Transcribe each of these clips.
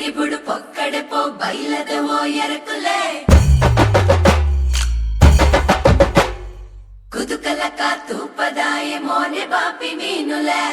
ఇప్పుడు పొక్కడే పో బయలదేవో ఎరకులే కుదుకలక తూపదాయే మోనే బాపి మీనులే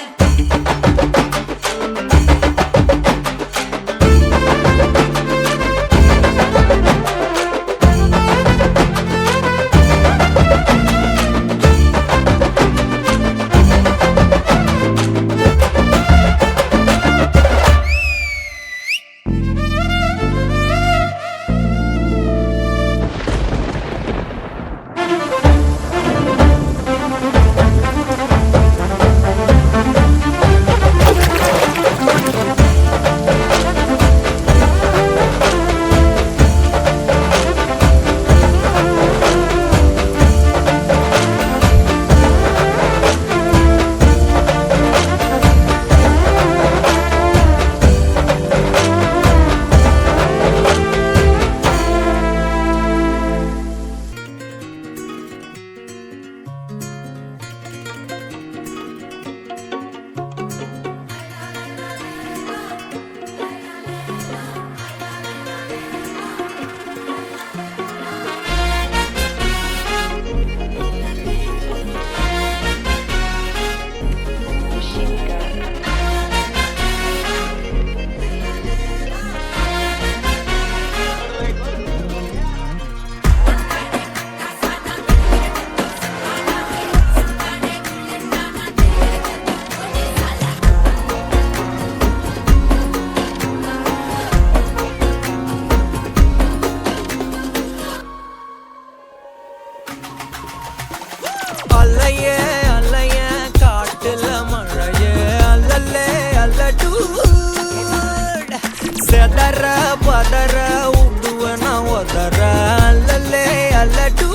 பதற உடுவன ஒதற அல்லலே அல்லடு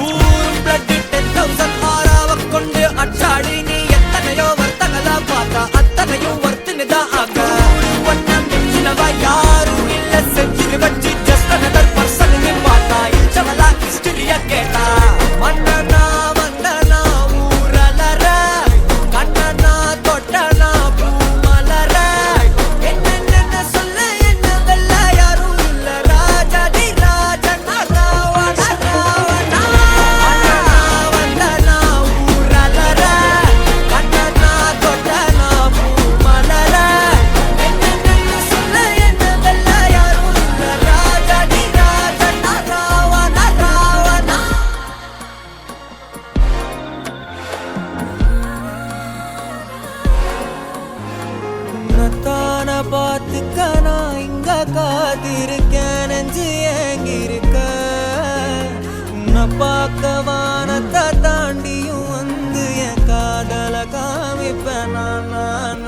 ஊர் பிளட் 10,000 ஆறாவ கொண்டு அச்சாடி நீ எத்தனையோ வர்த்தகலா பார்த்தா அத்தனையும் வர்த்தினுதான் ஆக ஒன்னம் சின்னவா யாரும் இல்ல செஞ்சு வச்சு ஜஸ்ட் அனதர் பர்சன் நீ பார்த்தா இச்சவலா ஹிஸ்டரியா கேட்டா மன்னனா வந்தனா ஊரலற கண்ணனா தொட்டனா பூமலற பாத்துக்க நான் இங்க காத்திருக்கேன் நெஞ்சு ஏங்கிருக்க உன்னை பார்க்க வானத்தை தாண்டியும் வந்து என் காதல காமிப்பேன் நான்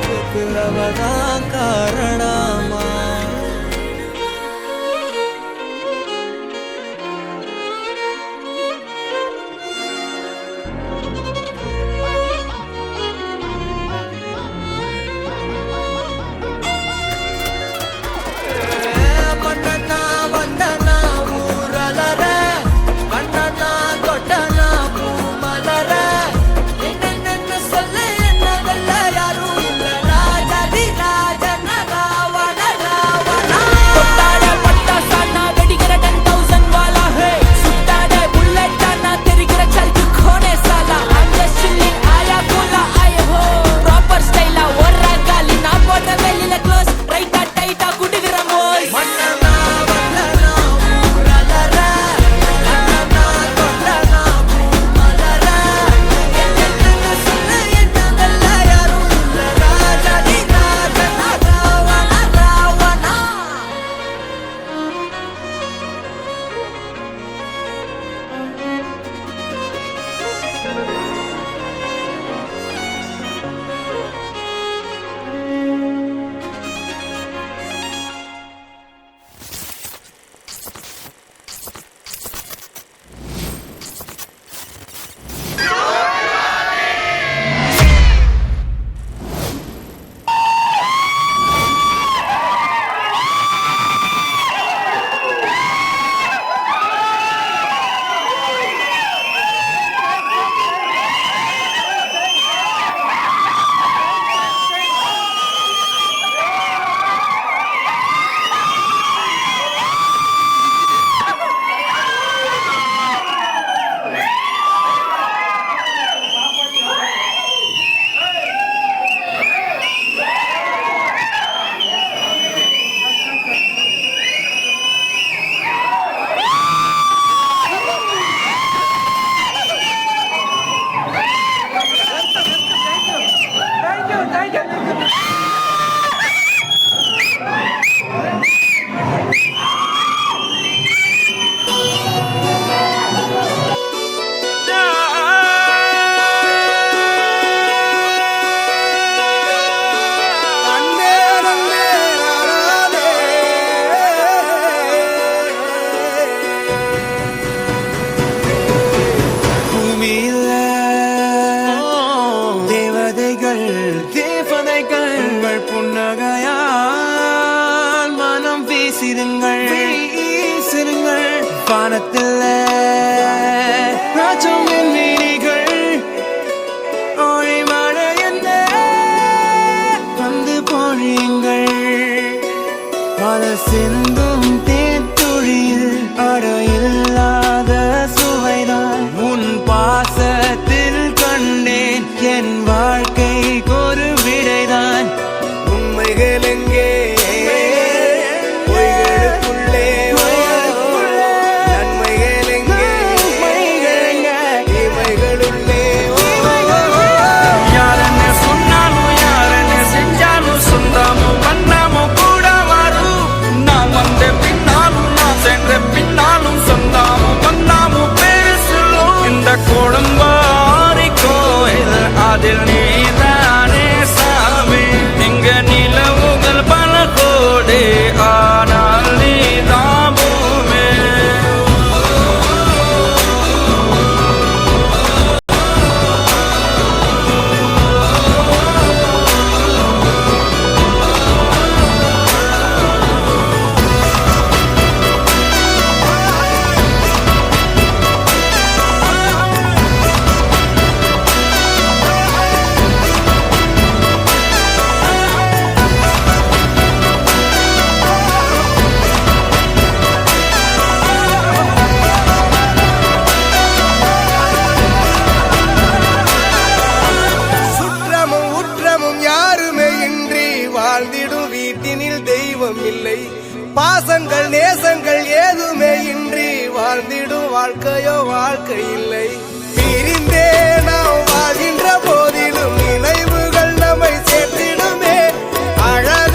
சிரிப்புக்குள்ளவதான் காரணமா சொல்ல என்னதல்ல யாரும் இல்ல ராஜாதி வீசிருங்கள் வீசிருங்கள் வானத்தில் ராஜம் என் மீனிகள் ஓழி மழை என்ன வந்து பொழியுங்கள் பல சிந்தும் தேத்துழியில் அடையில்லாத சுவைதான் உன் பாசத்தில் கண்டேன் என் வாழ்க்கைக்கு ஒரு விடைதான் உண்மைகள் எங்கே பொய்களுக்குள்ளே நன்மைகள் எங்கே தீமைகளுள்ளே யாரென்ன சொன்னாலும் யாரென்ன செஞ்சாலும் சொந்தமும் வண்ணமும் கூட வரும் நான் வந்த பின்னாலும் நான் சென்ற பின்னாலும் சொந்தமும் வண்ணமும் பேரு சொல்லும் இந்த கொடும்பாரி கோயில் அதில் நீதானே சாமி இங்க நிலவுகள் பல கோடி ஆனால் நீதான் பூமி சுற்றமும் உற்றமும் யாருமே இன்றி வாழ்ந்திடும் வீட்டினில் தெய்வம் இல்லை பாசங்கள் நேசங்கள் ஏதுமே இன்றி வாழ்ந்திடும் வாழ்க்கையோ வாழ்க்கை இல்லை பிரிந்தே நாம் வாழ்கின்ற போதிலும் நினைவுகள் நம்மை சேர்த்திடுமே அழக